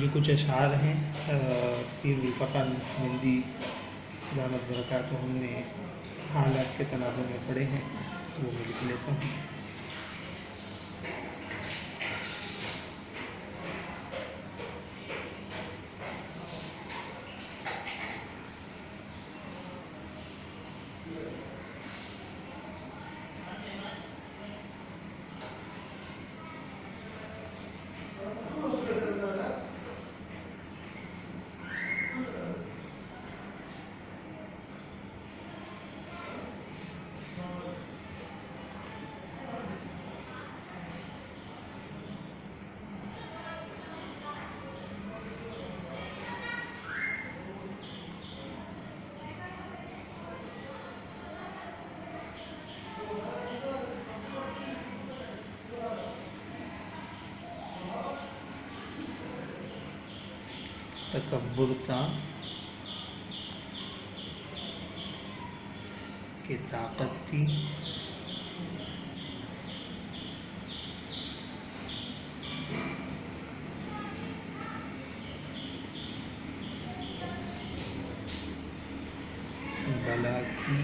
ये कुछ अशार हैं पीर वफ़ा हिंदी दामद बरक़ातुहू हमने हालात के तनाज़ुर में पढ़े हैं, तो वो मैं लिख लेता हूँ। तकब्बुर ता के ताकत थी, बला की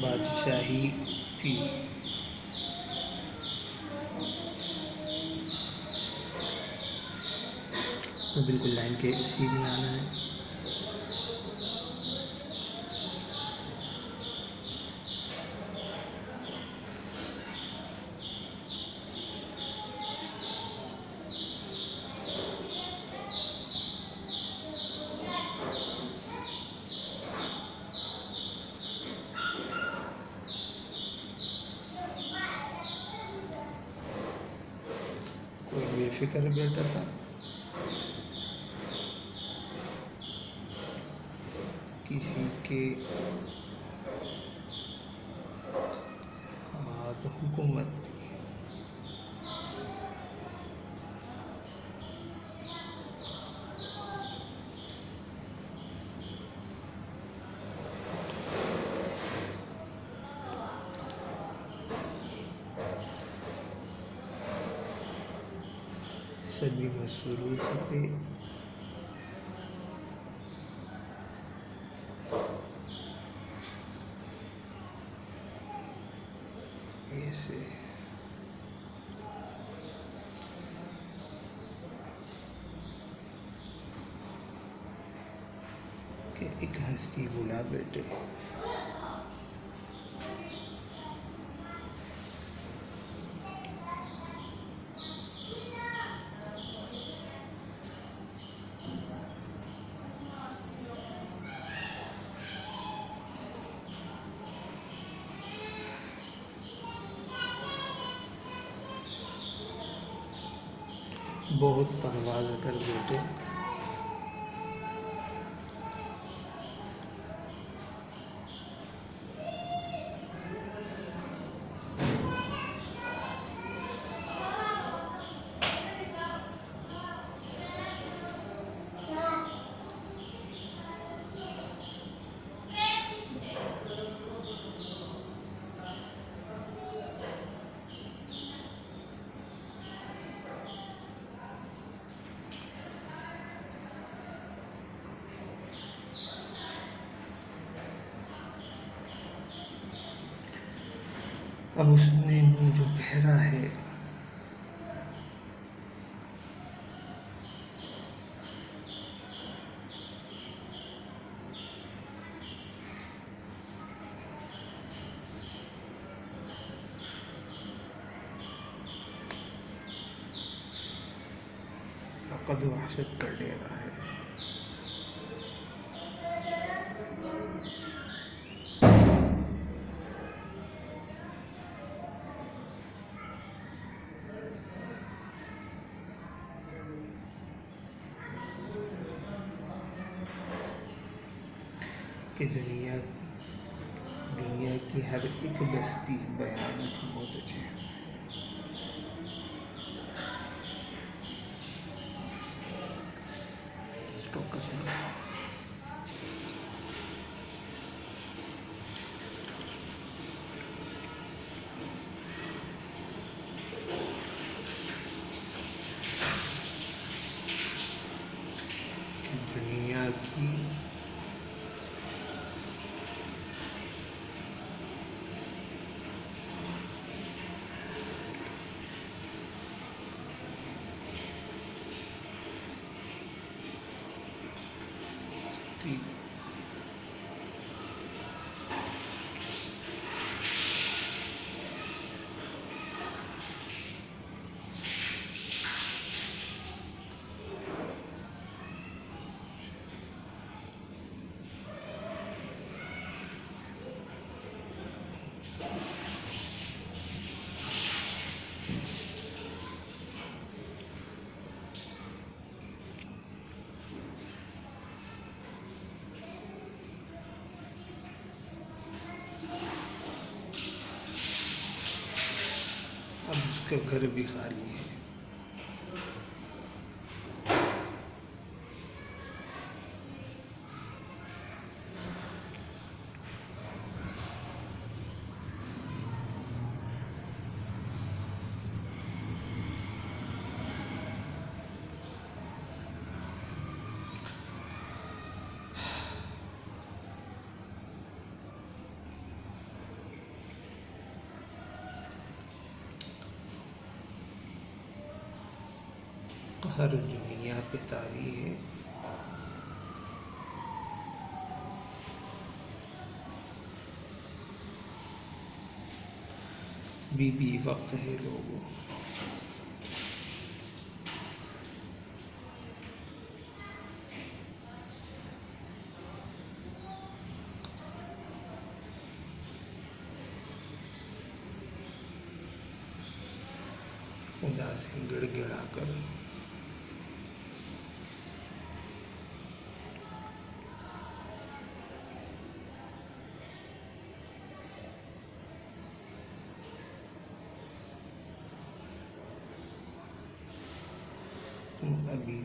बादशाही थी। तो बिल्कुल लाइन के सीधे आना है। कोई बेफिक्र बैठा था, किसी के हाथ हुकूमत थी। सभी मसरूफ़ थे, ऐसे कि एक हस्ती बुला बैठे। बहुत परवाज़ कर बैठे, अब उसने मुँह जो पहरा है, फ़क़द वहशत कर ले रहा है। कि दुनिया की हर एक बस्ती भयानक मौत है। स्टॉक का अब उसका घर भी खाली है। हर दुनिया पे तारी है, बीबी वक्त है लोगों। खुदा से गिड़गिड़ा कर तुम अभी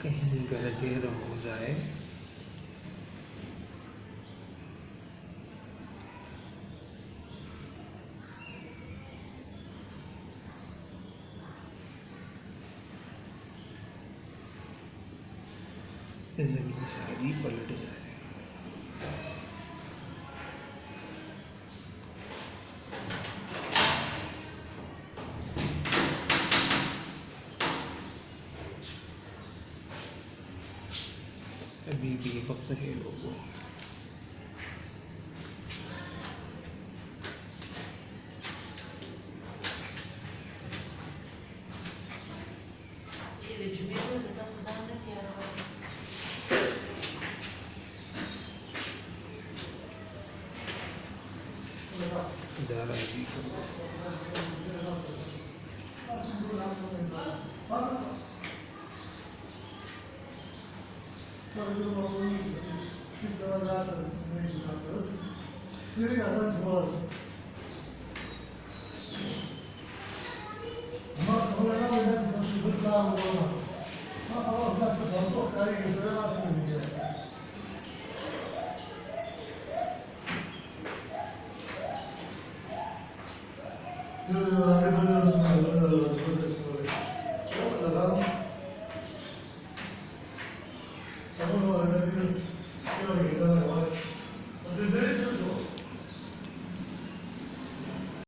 कहीं देर हो जाए, जमीन सारी पलट जाए। अभी भी वक्त है लोगों। दादाजी को